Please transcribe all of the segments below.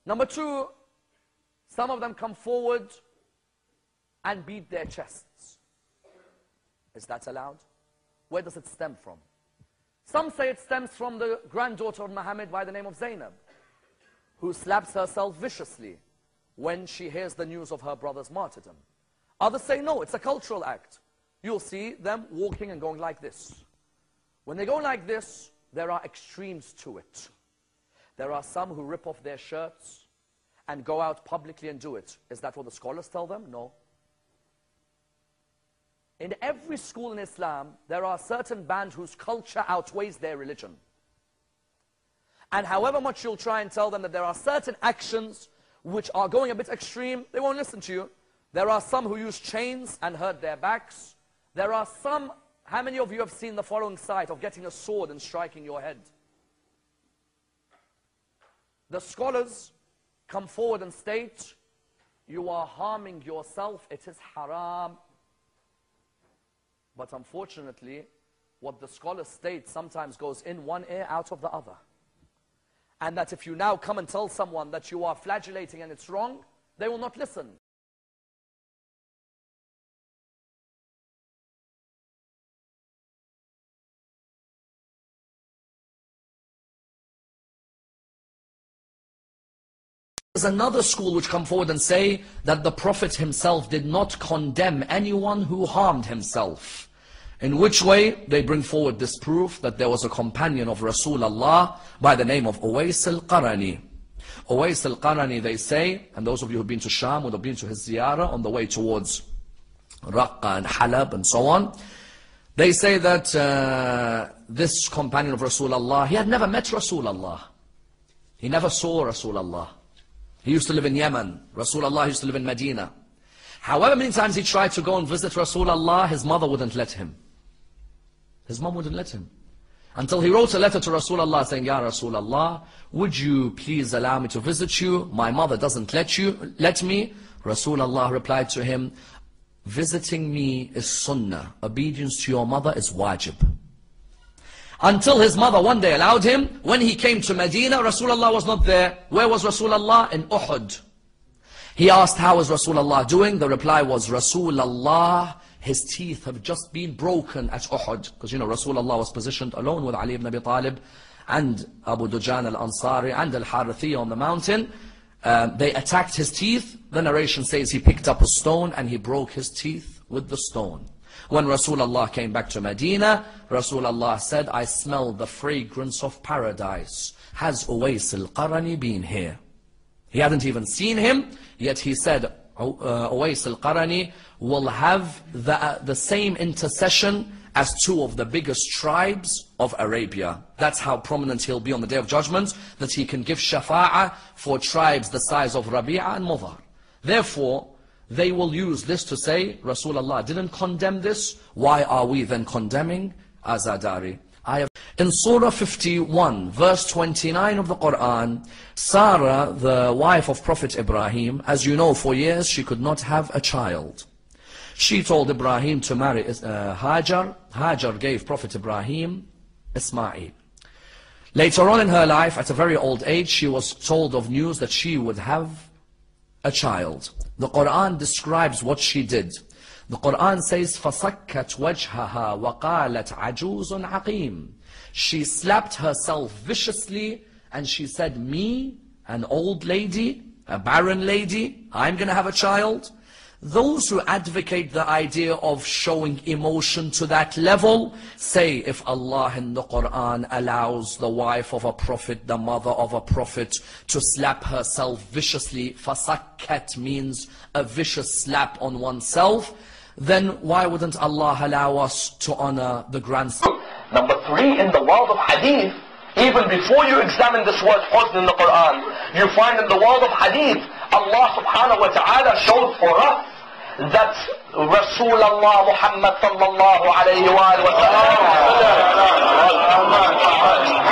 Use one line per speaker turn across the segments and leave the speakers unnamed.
Number two, some of them come forward and beat their chests. Is that allowed? Where does it stem from? Some say it stems from the granddaughter of Muhammad by the name of Zainab, who slaps herself viciously when she hears the news of her brother's martyrdom. Others say no, it's a cultural act. You'll see them walking and going like this. When they go like this, there are extremes to it. There are some who rip off their shirts and go out publicly and do it. Is that what the scholars tell them? No. In every school in Islam, there are certain bands whose culture outweighs their religion. And however much you'll try and tell them that there are certain actions which are going a bit extreme, they won't listen to you. There are some who use chains and hurt their backs. There are some, how many of you have seen the following sight of getting a sword and striking your head? The scholars come forward and state, you are harming yourself, it is haram. But unfortunately, what the scholars state sometimes goes in one ear, out of the other. And that if you now come and tell someone that you are flagellating and it's wrong, they will not listen. There's another school which come forward and say that the Prophet himself did not condemn anyone who harmed himself. In which way? They bring forward this proof that there was a companion of Rasulullah by the name of Uwais al-Qarani. Uwais al-Qarani, they say, and those of you who've been to Sham would have been to his ziyarah on the way towards Raqqa and Halab and so on. They say that this companion of Rasulullah, he had never met Rasulullah. He never saw Rasulullah. He used to live in Yemen. Rasulullah used to live in Medina. However many times he tried to go and visit Rasulullah, his mother wouldn't let him. His mom wouldn't let him. Until he wrote a letter to Rasulullah saying, Ya Rasulullah, would you please allow me to visit you? My mother doesn't let me. Rasulullah replied to him, visiting me is sunnah. Obedience to your mother is wajib. Until his mother one day allowed him. When he came to Medina, Rasulullah was not there. Where was Rasulullah? In Uhud. He asked, how is Rasulullah doing? The reply was, Rasulullah, his teeth have just been broken at Uhud. Because you know, Rasulullah was positioned alone with Ali ibn Abi Talib and Abu Dujan al-Ansari and al-Harithi on the mountain. They attacked his teeth. The narration says he picked up a stone and he broke his teeth with the stone. When Rasulullah came back to Medina, Rasulullah said, I smell the fragrance of paradise. Has Uwais al-Qarani been here? He hadn't even seen him, yet he said, Uwais al-Qarani will have the same intercession as two of the biggest tribes of Arabia. That's how prominent he'll be on the Day of Judgment, that he can give shafa'ah for tribes the size of Rabi'a and Mudhar. Therefore, they will use this to say, Rasulullah didn't condemn this, why are we then condemning? Azadari. In Surah 51, verse 29 of the Quran, Sarah, the wife of Prophet Ibrahim, as you know, for years she could not have a child. She told Ibrahim to marry Hajar. Hajar gave Prophet Ibrahim Ismail. Later on in her life, at a very old age, she was told of news that she would have a child. The Quran describes what she did. The Quran says, فَصَكَّتْ وَجْهَهَا وَقَالَتْ عَجُوزٌ عَقِيمٌ. She slapped herself viciously and she said, me, an old lady, a barren lady, I'm going to have a child? Those who advocate the idea of showing emotion to that level say, if Allah in the Quran allows the wife of a prophet, the mother of a prophet, to slap herself viciously, fasakkat means a vicious slap on oneself, then why wouldn't Allah allow us to honor the grandson?
Number 3, in the world of hadith, even before you examine this word huzn in the Quran, you find in the world of hadith, Allah subhanahu wa ta'ala showed for us that Rasulullah Muhammad sallallahu alayhi wa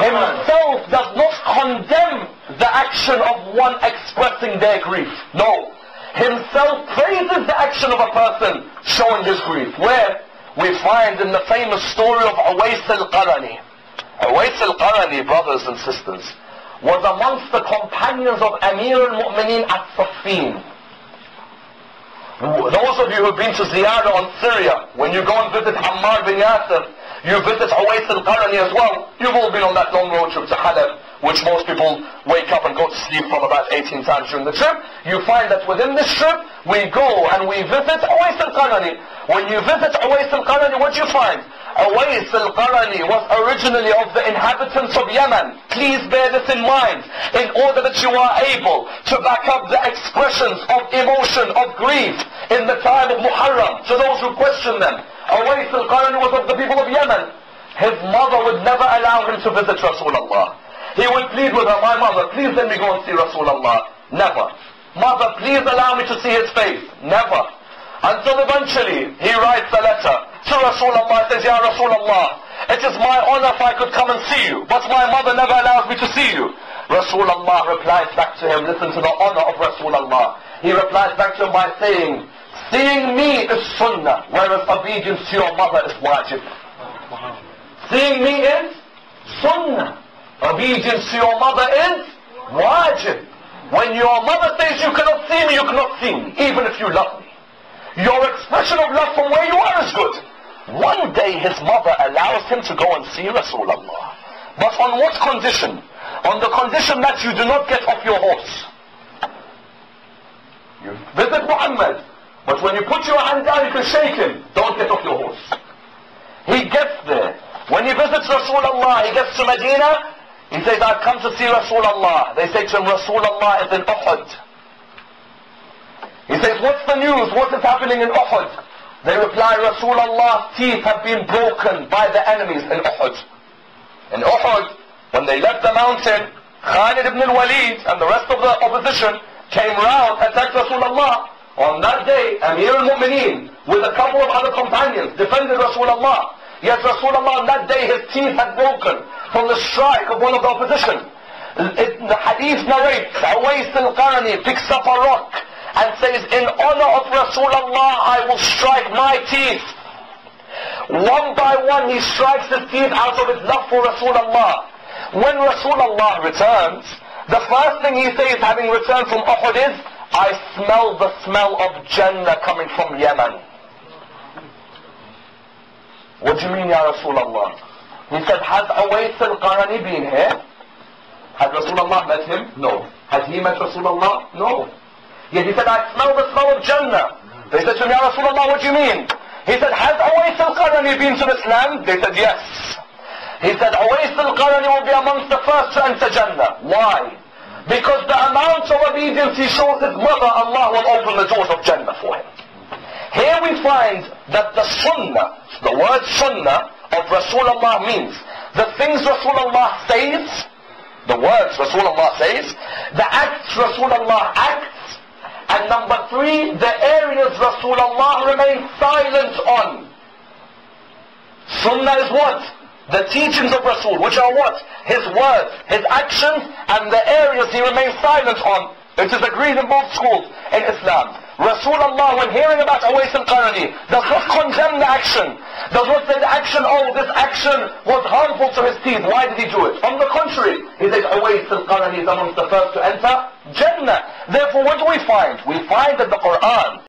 himself does not condemn the action of one expressing their grief. No. Himself praises the action of a person showing his grief. Where we find in the famous story of Uwais al-Qarani. Uwais al-Qarani, brothers and sisters, was amongst the companions of Amir al-Mu'mineen at Siffin. Those of you who have been to Ziyarah on Syria, when you go and visit Ammar bin Yasir, you visit Uwais al-Qarni as well. You've all been on that long road trip to Halab, which most people wake up and go to sleep from about 18 times during the trip. You find that within this trip, we go and we visit Uwais al-Qarni. When you visit Uwais al-Qarni, what do you find? Uwais al-Qarni was originally of the inhabitants of Yemen. Please bear this in mind, in order that you are able to back up the expressions of emotion, of grief, in the time of Muharram, to those who question them. Uwais al-Qarni was of the people of Yemen. His mother would never allow him to visit Rasulullah. He would plead with her, my mother, please let me go and see Rasulullah. Never. Mother, please allow me to see his face. Never. Until eventually, he writes a letter to Rasulullah, says, Ya Rasulullah, it is my honor if I could come and see you, but my mother never allows me to see you. Rasulullah replies back to him, listen to the honor of Rasulullah. He replies back to him by saying, seeing me is sunnah, whereas obedience to your mother is wajib. Seeing me is sunnah. Obedience to your mother is wajib. When your mother says you cannot see me, you cannot see me, even if you love me. Your expression of love from where you are is good. One day his mother allows him to go and see Rasulullah. But on what condition? On the condition that you do not get off your horse. You visit Muhammad, but when you put your hand down, you can shake him. Don't get off your horse. He gets there. When he visits Rasulullah, he gets to Medina. He says, I've come to see Rasulullah. They say to him, Rasulullah is in Uhud. He says, what's the news? What is happening in Uhud? They reply, Rasulullah's teeth have been broken by the enemies in Uhud. In Uhud, when they left the mountain, Khalid ibn al-Walid and the rest of the opposition came round, attacked Rasulullah. On that day, Amir al-Mu'mineen, with a couple of other companions, defended Rasulullah. Yet Rasulullah on that day, his teeth had broken from the strike of one of the opposition. The hadith narrates, Uwais al-Qarni picks up a rock and says, in honor of Rasulullah, I will strike my teeth. One by one, he strikes his teeth out of his love for Rasulullah. When Rasulullah returns, the first thing he says, having returned from Uhud, is, I smell the smell of Jannah coming from Yemen. What do you mean, Ya Rasulullah? He said, has Uwais al-Qarni been here? Had Rasulullah met him? No. Had he met Rasulullah? No. Yet he said, I smell the smell of Jannah. They said to him, Ya Rasulullah, what do you mean? He said, has Uwais al-Qarni been to Islam? They said, yes. He said, Uwais al-Qarni will be amongst the first to enter Jannah. Why? Because the amount of obedience he shows his mother, Allah will open the doors of Jannah for him. Here we find that the sunnah, the word sunnah of Rasulullah means the things Rasulullah says, the words Rasulullah says, the acts Rasulullah acts, and number three, the areas Rasulullah remains silent on. Sunnah is what? The teachings of Rasul, which are what? His words, his actions, and the areas he remains silent on. It is agreed in both schools in Islam. Rasulullah, when hearing about Uwais al-Qarni, does not condemn the action. Does not say the action, oh, this action was harmful to his teeth. Why did he do it? On the contrary, he says Uwais al-Qarni is amongst the first to enter Jannah. Therefore, what do we find? We find that the Quran